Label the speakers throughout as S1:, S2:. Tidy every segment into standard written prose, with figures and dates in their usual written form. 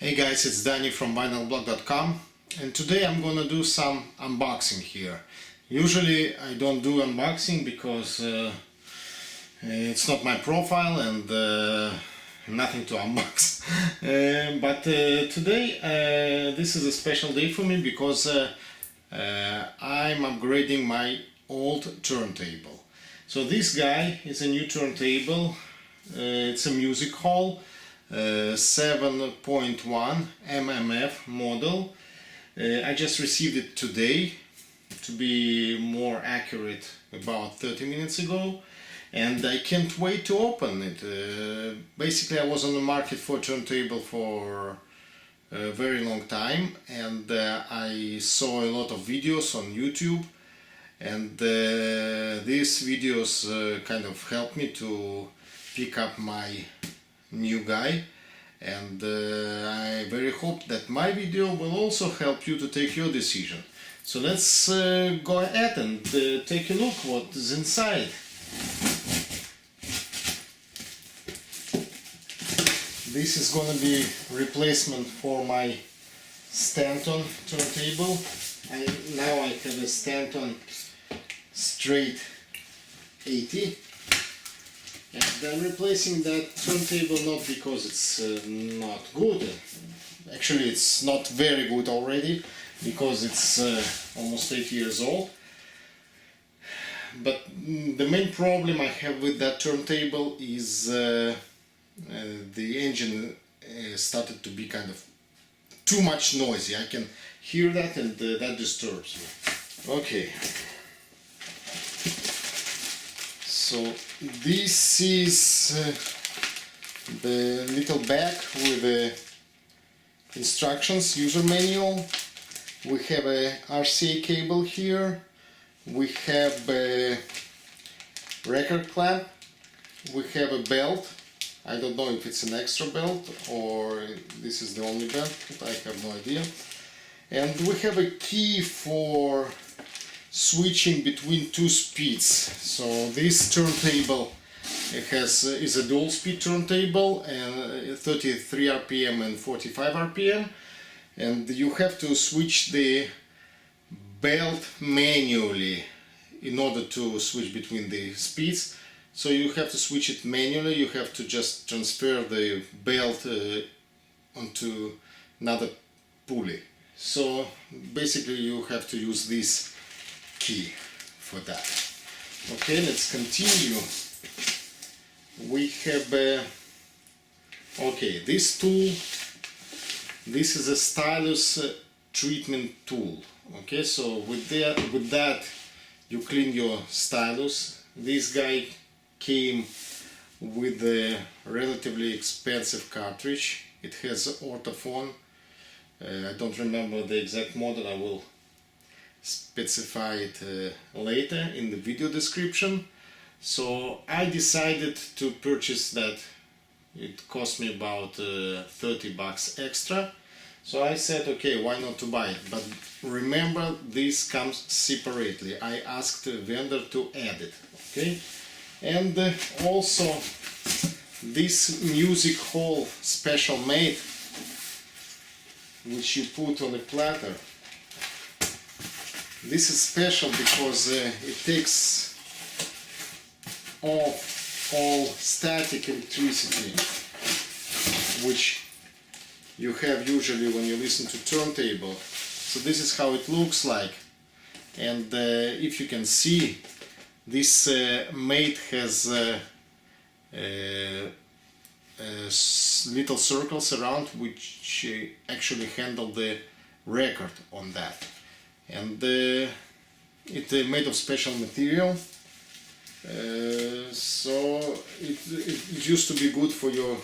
S1: Hey guys, it's Danny from vinylblog.com, and today I'm gonna do some unboxing here. Usually I don't do unboxing because it's not my profile and nothing to unbox. But today this is a special day for me because I'm upgrading my old turntable. So this guy is a new turntable. It's a music hall. 7.1 MMF model. I just received it today, to be more accurate, about 30 minutes ago, and I can't wait to open it. Basically, I was on the market for a turntable for a very long time, and I saw a lot of videos on YouTube, and these videos kind of helped me to pick up my new guy, and I very hope that my video will also help you to take your decision. So let's go ahead and take a look what is inside. This is gonna be replacement for my Stanton turntable. Now I have a Stanton straight 80. And I'm replacing that turntable not because it's not good. Actually, it's not very good already because it's almost 8 years old. But the main problem I have with that turntable is the engine started to be kind of too much noisy. I can hear that, and that disturbs me. Okay. So this is the little bag with the instructions, user manual. We have a RCA cable here. We have a record clamp. We have a belt. I don't know if it's an extra belt or this is the only belt, but I have no idea. And we have a key for switching between two speeds. So this turntable is a dual speed turntable, and 33 RPM and 45 RPM, and you have to switch the belt manually in order to switch between the speeds. So you have to switch it manually. You have to just transfer the belt onto another pulley. So basically you have to use this key for that. Okay, let's continue. We have okay, this tool, this is a stylus treatment tool. Okay, so with that you clean your stylus. This guy came with a relatively expensive cartridge. It has ORTOFON. I don't remember the exact model. I will specify it later in the video description. So I decided to purchase that. It cost me about 30 bucks extra. So I said, okay, why not to buy it? But remember, this comes separately. I asked the vendor to add it. Okay, and also this music hall special made, which you put on a platter. This is special because it takes off all static electricity, which you have usually when you listen to turntable. So this is how it looks like, and if you can see, this mate has little circles around which actually handle the record on that. And it's made of special material, so it used to be good for your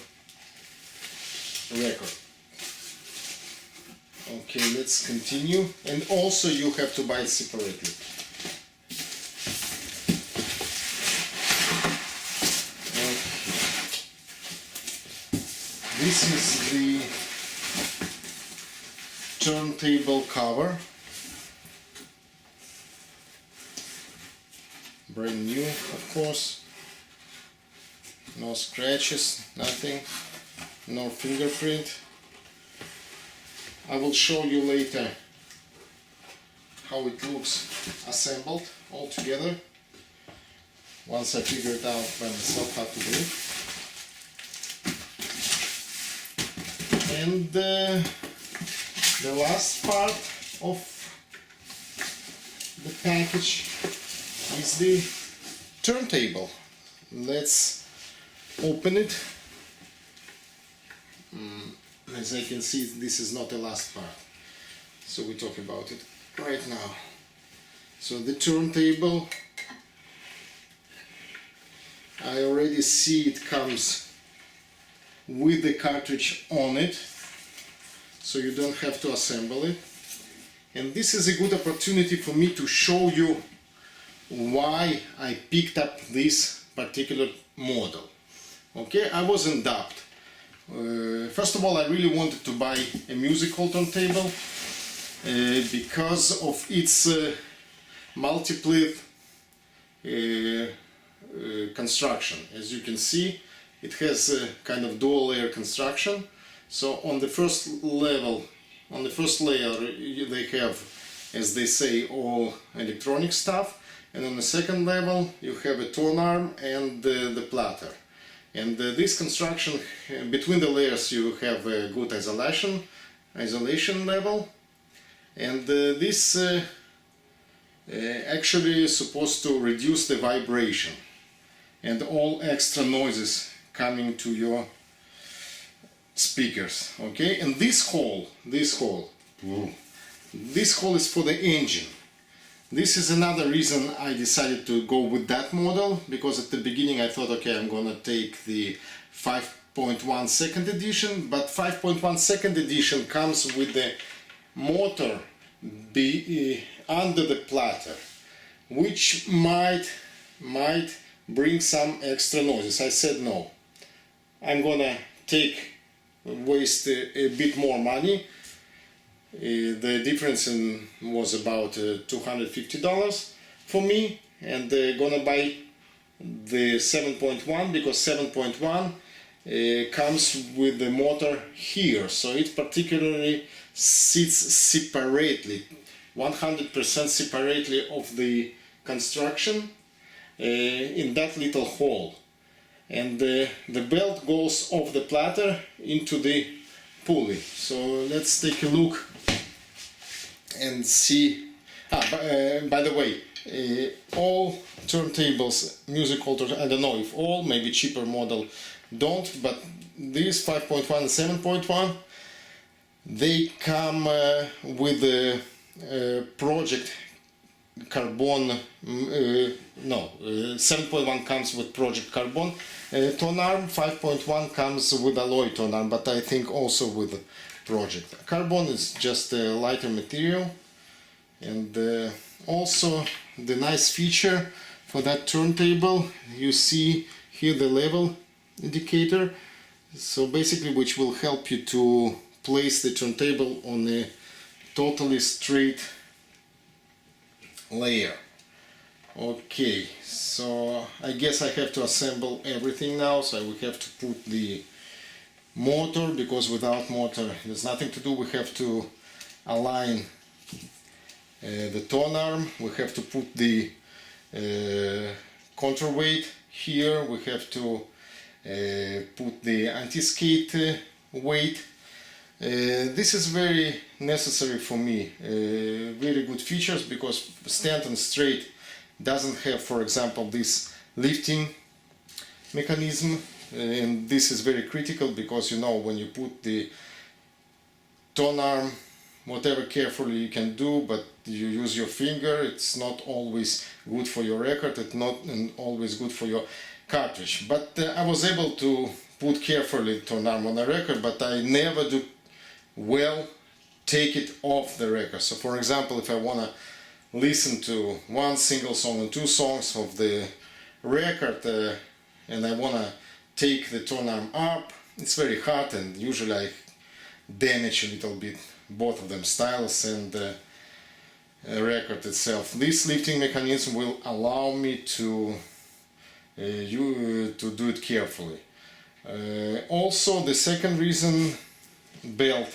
S1: record. Okay, let's continue. And also you have to buy it separately. Okay. This is the turntable cover. Brand new, of course. No scratches, nothing, no fingerprint. I will show you later how it looks assembled all together once I figure it out by myself how to do it. And the last part of the package is the turntable. Let's open it. As I can see, this is not the last part, so we talk about it right now. So the turntable, I already see it comes with the cartridge on it, so you don't have to assemble it. And this is a good opportunity for me to show you why I picked up this particular model. Okay, I was in doubt. First of all, I really wanted to buy a musical turntable because of its multiple construction. As you can see, it has a kind of dual layer construction. So on the first level, on the first layer, they have, as they say, all electronic stuff, and on the second level you have a tone arm and the platter. And this construction, between the layers you have a good isolation level, and this actually is supposed to reduce the vibration and all extra noises coming to your speakers. Okay, and this hole is for the engine. This is another reason I decided to go with that model, because at the beginning I thought, okay, I'm gonna take the 5.1 second edition, but 5.1 second edition comes with the motor under the platter, which might bring some extra noises. I said no, I'm gonna waste a bit more money. The difference was about $250 for me, and gonna buy the 7.1 because 7.1 comes with the motor here, so it particularly sits separately, 100% separately of the construction in that little hole, and the belt goes off the platter into the pulley. So let's take a look and see. By the way, all turntables, musical turntables, I don't know if all, maybe cheaper model don't, but these 5.1 and 7.1, they come with the PRO-JECT carbon, 7.1 comes with PRO-JECT carbon tone arm, 5.1 comes with alloy tone arm, but I think also with PRO-JECT. Carbon is just a lighter material, and also the nice feature for that turntable, you see here the level indicator, so basically which will help you to place the turntable on a totally straight layer. Okay, so I guess I have to assemble everything now, so we have to put the motor, because without motor there's nothing to do. We have to align the tone arm, we have to put the counterweight here, we have to put the anti-skate weight. This is very necessary for me, very good features, because stand and straight doesn't have, for example, this lifting mechanism, and this is very critical, because you know, when you put the tone arm, whatever carefully you can do, but you use your finger, it's not always good for your record, it's not always good for your cartridge. But I was able to put carefully tone arm on a record, but I never do well take it off the record. So for example, if I want to listen to one single song and two songs of the record, and I want to take the tone arm up, it's very hard, and usually I damage a little bit both of them, styles and the record itself. This lifting mechanism will allow me to do it carefully. Also, the second reason, belt.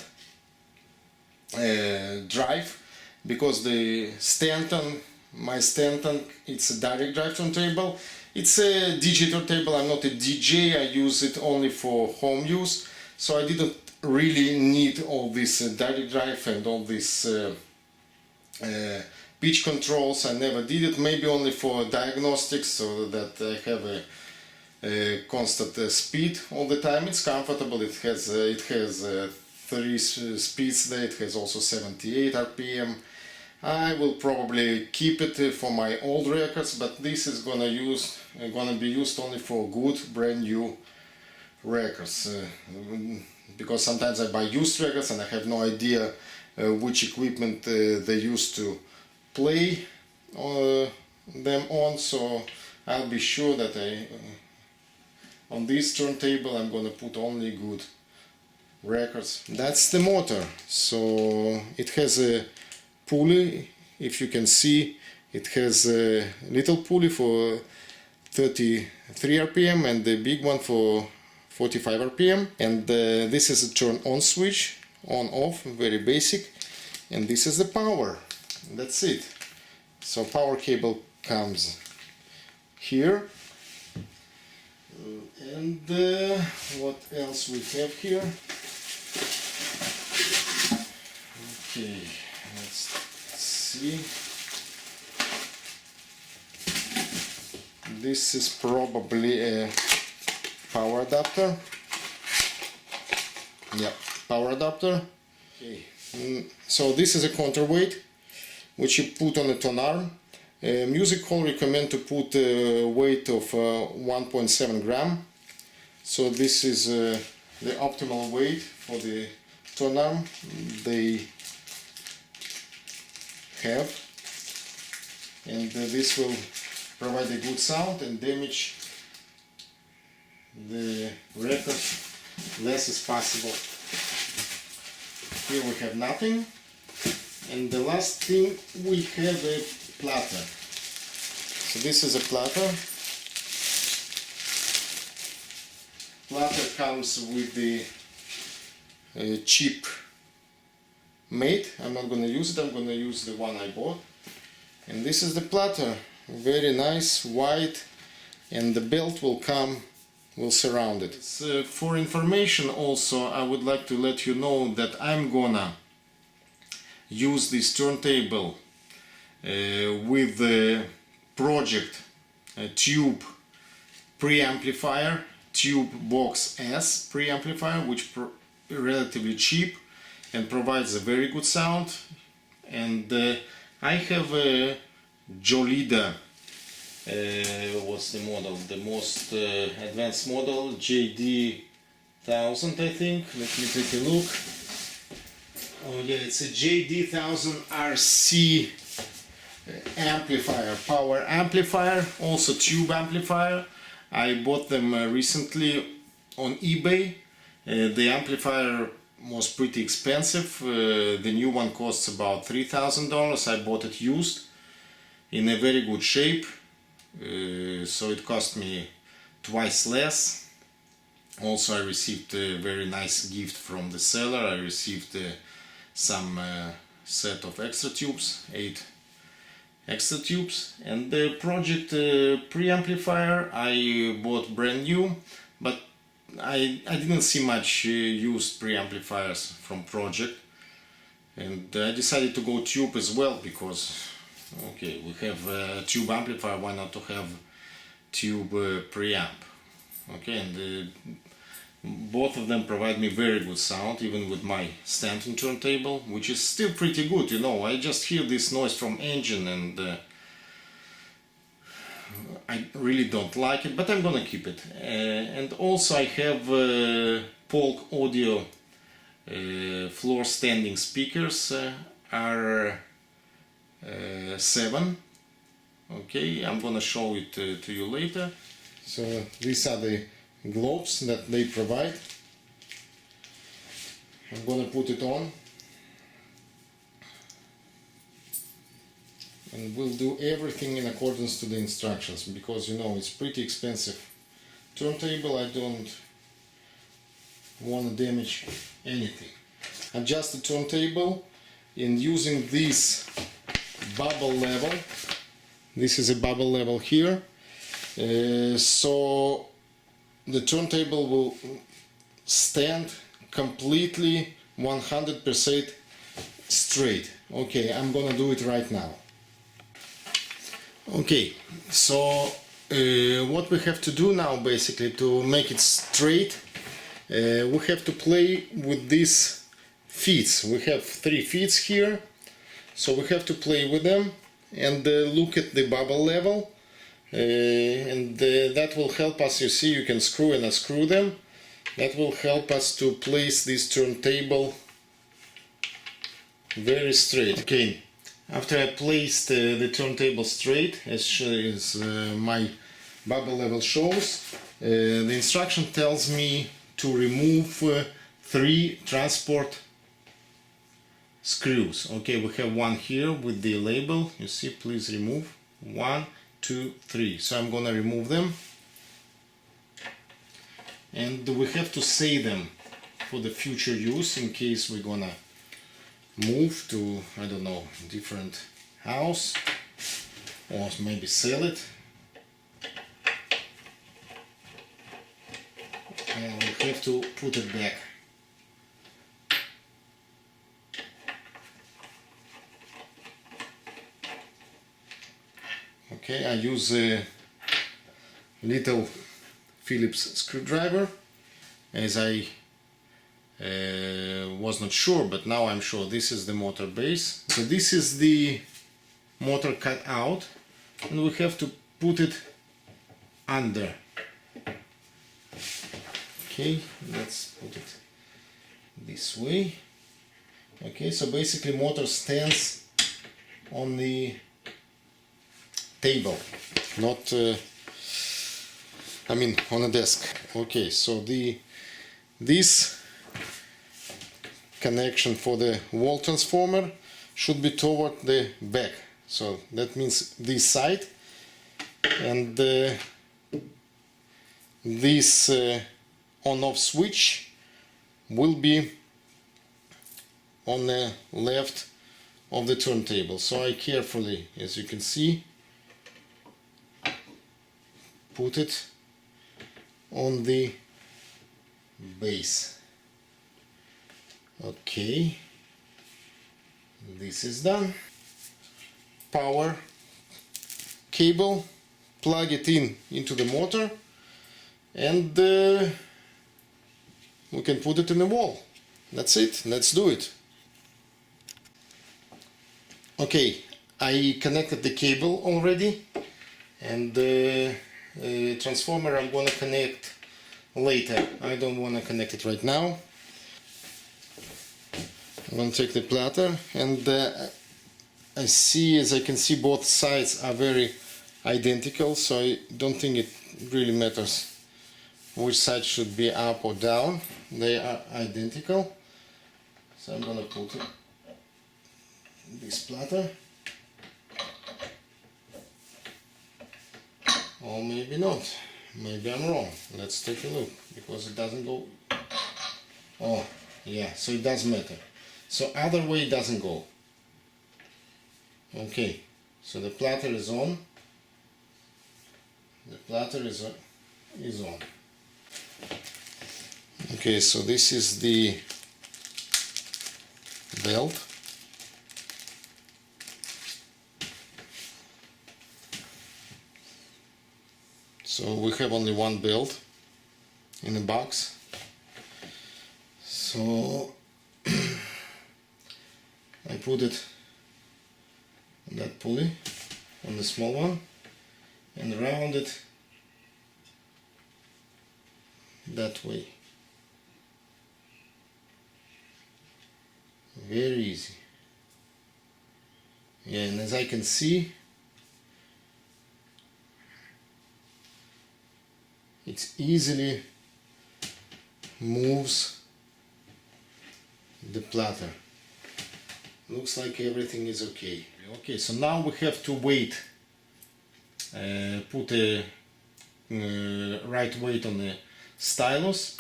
S1: drive, because the Stanton, my Stanton, it's a direct drive turntable. It's a DJ turntable. I'm not a DJ. I use it only for home use, so I didn't really need all this direct drive and all this pitch controls. I never did it. Maybe only for diagnostics, so that I have a constant speed all the time. It's comfortable. It has 3 speeds there. It has also 78 RPM. I will probably keep it for my old records, but this is gonna be used only for good brand new records, because sometimes I buy used records and I have no idea which equipment they used to play them on, so I'll be sure that on this turntable I'm gonna put only good records. That's the motor. So it has a pulley, if you can see. It has a little pulley for 33 RPM and the big one for 45 RPM, and this is a turn on switch, on off, very basic, and this is the power. That's it. So power cable comes here, and what else we have here? Okay, let's see. This is probably a power adapter. Yeah, power adapter. Okay. So this is a counterweight which you put on a tone arm. Music hall recommend to put a weight of 1.7 gram. So this is the optimal weight for the tone arm they have, and this will provide a good sound and damage the record less as possible. Here we have nothing, and the last thing we have a platter. So this is a platter. Platter comes with the cheap mate. I'm not going to use it. I'm going to use the one I bought. And this is the platter. Very nice, white, and the belt will surround it. For information also, I would like to let you know that I'm gonna use this turntable with the PRO-JECT tube preamplifier, Tube Box S preamplifier, which relatively cheap and provides a very good sound. And I have a JOLIDA, what's the model? The most advanced model, JD1000, I think. Let me take a look. Oh yeah, it's a JD1000 RC amplifier, power amplifier, also tube amplifier. I bought them recently on eBay. The amplifier was pretty expensive. The new one costs about $3,000. I bought it used in a very good shape, so it cost me twice less. Also, I received a very nice gift from the seller. I received some set of extra tubes, 8 extra tubes, and the PRO-JECT preamplifier I bought brand new, but I didn't see much used preamplifiers from PRO-JECT, and I decided to go tube as well, because okay, we have a tube amplifier, why not to have tube preamp? Okay, and both of them provide me very good sound, even with my Stanton turntable, which is still pretty good, you know. I just hear this noise from engine and I really don't like it, but I'm gonna keep it. And also I have Polk Audio floor standing speakers, R7. Okay, I'm gonna show it to you later. So these are the globes that they provide. I'm gonna put it on and we'll do everything in accordance to the instructions, because you know it's pretty expensive turntable. I don't want to damage anything. Adjust the turntable in using this bubble level. This is a bubble level here, so the turntable will stand completely 100% straight. Okay, I'm gonna do it right now. Okay, so what we have to do now basically to make it straight, we have to play with these feet. We have 3 feet here, so we have to play with them and look at the bubble level, and that will help us. You see, you can screw and unscrew them. That will help us to place this turntable very straight. Okay, after I placed the turntable straight, as my bubble level shows, the instruction tells me to remove 3 transport screws. Okay, we have one here with the label. You see, please remove. 1, 2, 3. So I'm gonna remove them. And we have to save them for the future use in case we're gonna move to, I don't know, different house or maybe sell it. And we have to put it back. Okay, I use a little Phillips screwdriver, as I was not sure, but now I'm sure. This is the motor base. So this is the motor cut out, and we have to put it under. Okay, let's put it this way. Okay, so basically motor stands on the table, not I mean on a desk. Okay, so this connection for the wall transformer should be toward the back, so that means this side, and this on-off switch will be on the left of the turntable. So I carefully, as you can see, put it on the base. Okay, this is done. Power cable, plug it into the motor, and we can put it in the wall. That's it, let's do it. Okay, I connected the cable already, and the transformer I'm gonna connect later. I don't want to connect it right now. I'm gonna take the platter, and as I can see, both sides are very identical, so I don't think it really matters which side should be up or down. They are identical. So I'm gonna put this platter, or maybe not, maybe I'm wrong. Let's take a look, because it doesn't go. Oh yeah, so it does matter. So other way it doesn't go. Okay, so the platter is on. The platter is on. Okay, so this is the belt. So we have only one belt in the box. So I put it on that pulley, on the small one, and round it that way. Very easy. Yeah, and as I can see, it easily moves the platter. Looks like everything is okay. Okay, so now we have to weight, put a right weight on the stylus.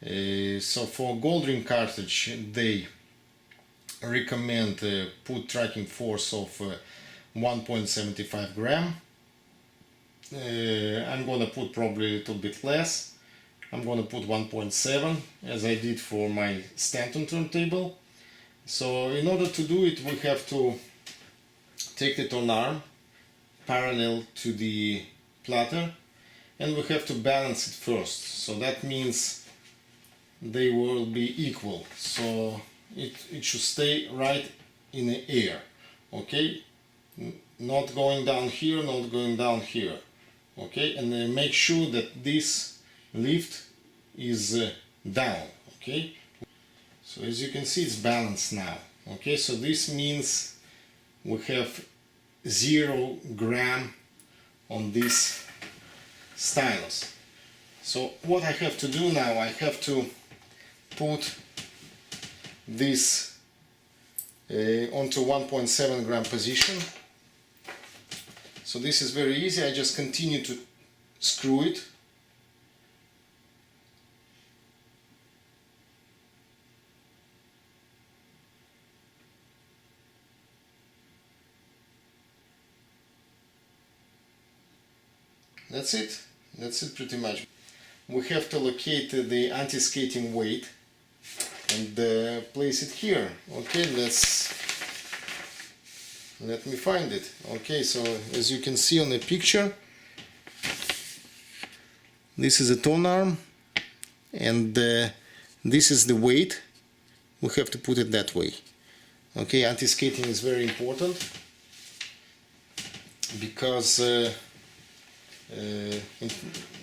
S1: So for gold ring cartridge, they recommend put tracking force of 1.75 gram. I'm gonna put probably a little bit less. I'm gonna put 1.7 as I did for my Stanton turntable. So in order to do it, we have to take the tone arm parallel to the platter, and we have to balance it first. So that means they will be equal. So it should stay right in the air. Okay, not going down here, not going down here. Okay, and then make sure that this lift is down. Okay, so as you can see, it's balanced now. Okay, so this means we have 0 gram on this stylus. So what I have to do now, I have to put this onto 1.7 gram position. So this is very easy. I just continue to screw it. That's it. That's it pretty much. We have to locate the anti-skating weight and place it here. Okay, let me find it. Okay, so as you can see on the picture, this is a tone arm, and this is the weight. We have to put it that way. Okay, anti-skating is very important because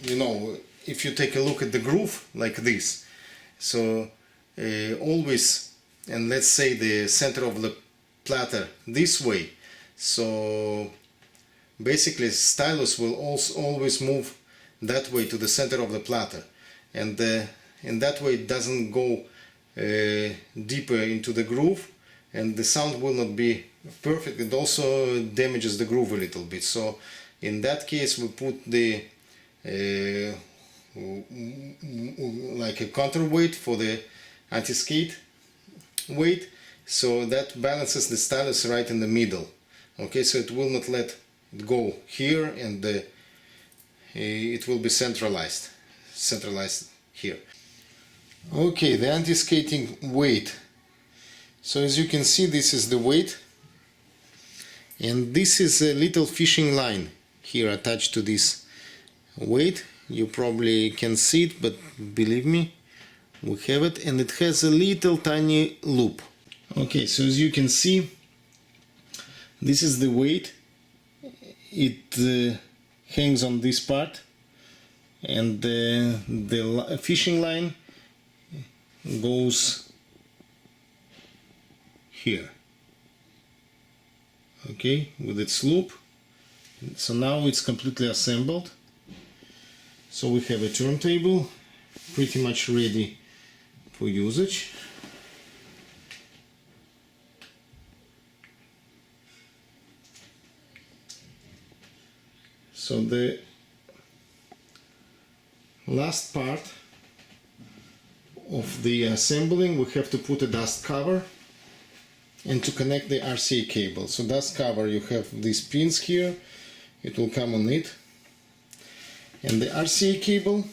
S1: you know, if you take a look at the groove like this, so always, and let's say the center of the platter this way, so basically stylus will also always move that way to the center of the platter, and in that way it doesn't go deeper into the groove, and the sound will not be perfect. It also damages the groove a little bit. So in that case we put the like a counterweight for the anti-skate weight, so that balances the stylus right in the middle. Okay, so it will not let it go here, and it will be centralized here. Okay, the anti-skating weight. So as you can see, this is the weight, and this is a little fishing line here attached to this weight. You probably can see it, but believe me, we have it, and it has a little tiny loop. Okay, so as you can see, this is the weight. It hangs on this part, and the fishing line goes here. Okay, with its loop. So now it's completely assembled. So we have a turntable pretty much ready for usage. So the last part of the assembling, we have to put a dust cover and to connect the RCA cable. So dust cover, you have these pins here, it will come on it, and the RCA cable,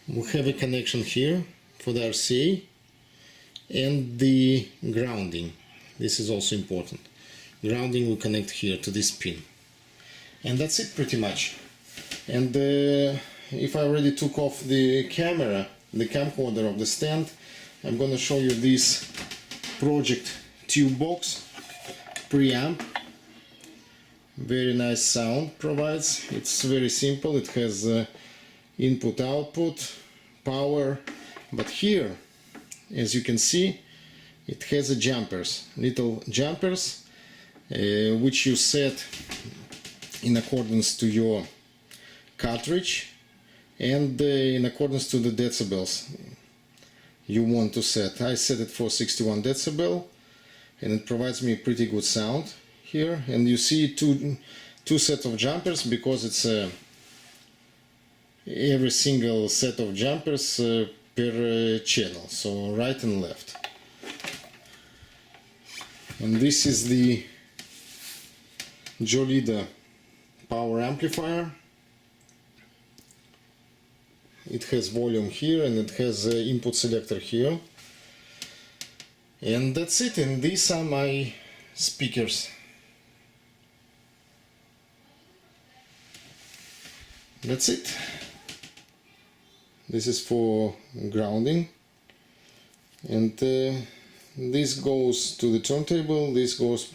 S1: we have a connection here for the RCA, and the grounding. This is also important. Grounding will connect here to this pin, and that's it pretty much. And if I already took off the camera, the camcorder of the stand, I'm gonna show you this PRO-JECT tube box preamp. Very nice sound provides. It's very simple. It has input output power, but here, as you can see, it has a little jumpers which you set in accordance to your cartridge and in accordance to the decibels you want to set. I set it for 61 decibel, and it provides me pretty good sound here. And you see two sets of jumpers, because it's every single set of jumpers per channel, so right and left. And this is the JOLIDA power amplifier. It has volume here and it has input selector here. And that's it, and these are my speakers. That's it. This is for grounding, and this goes to the turntable, this goes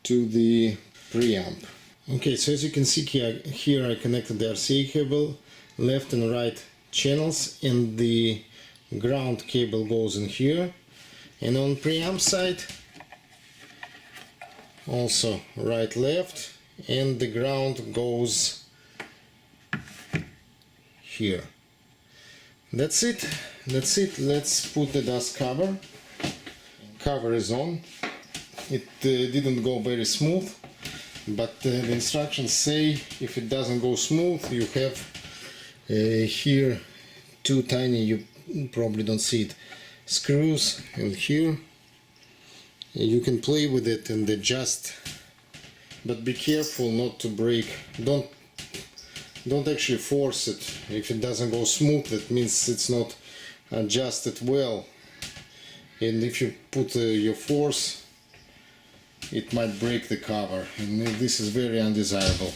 S1: to the preamp. Okay, so as you can see here I connected the RCA cable, left and right channels, and the ground cable goes in here. And on preamp side also right left, and the ground goes here. That's it. Let's put the dust cover. Cover is on. It didn't go very smooth, but the instructions say if it doesn't go smooth, you have here two tiny, you probably don't see it, screws, and here you can play with it and adjust, but be careful not to break. Don't actually force it. If it doesn't go smooth, that means it's not adjusted well, and if you put your force, it might break the cover, and this is very undesirable.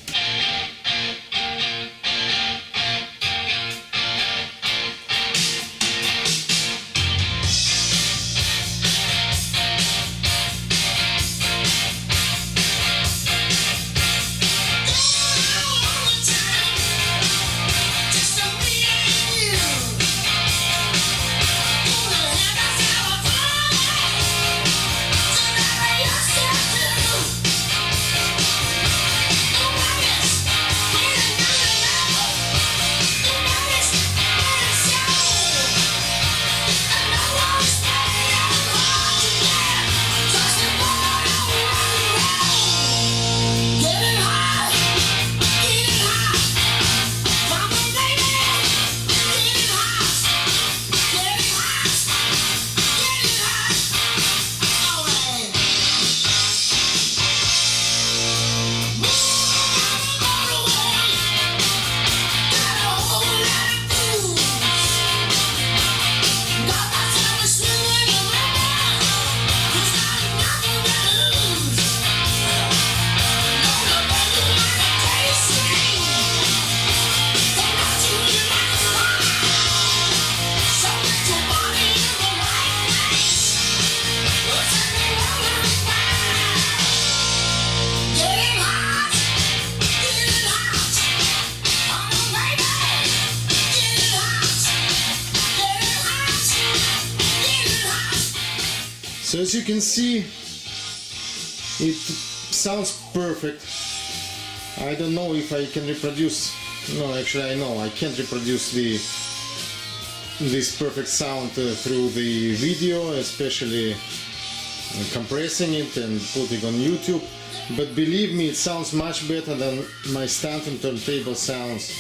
S1: So as you can see, it sounds perfect. I don't know if I can reproduce, no, actually I know I can't reproduce this perfect sound through the video, especially compressing it and putting on YouTube, but believe me, it sounds much better than my standard turntable sounds.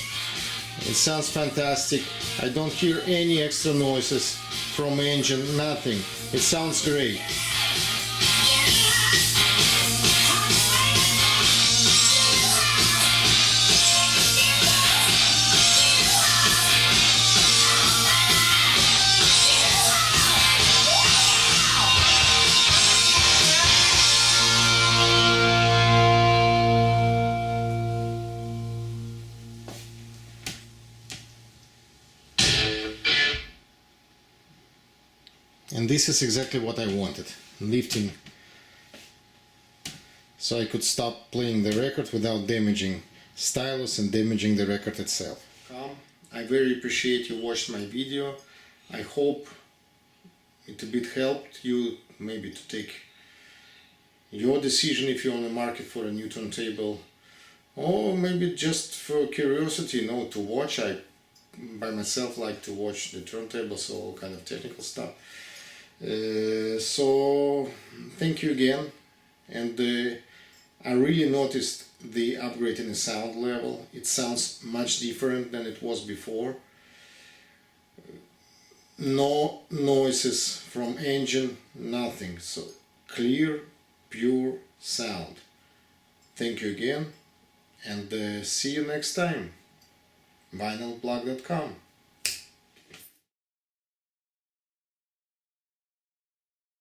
S1: It sounds fantastic. I don't hear any extra noises from engine, nothing. It sounds great. And this is exactly what I wanted, lifting, so I could stop playing the record without damaging stylus and damaging the record itself. I very appreciate you watched my video. I hope it a bit helped you maybe to take your decision if you're on the market for a new turntable, or maybe just for curiosity, to watch. I by myself like to watch the turntables, all kind of technical stuff. So thank you again, and I really noticed the upgrade in the sound level. It sounds much different than it was before. No noises from engine, nothing, so clear, pure sound. Thank you again, and see you next time. vinylblog.com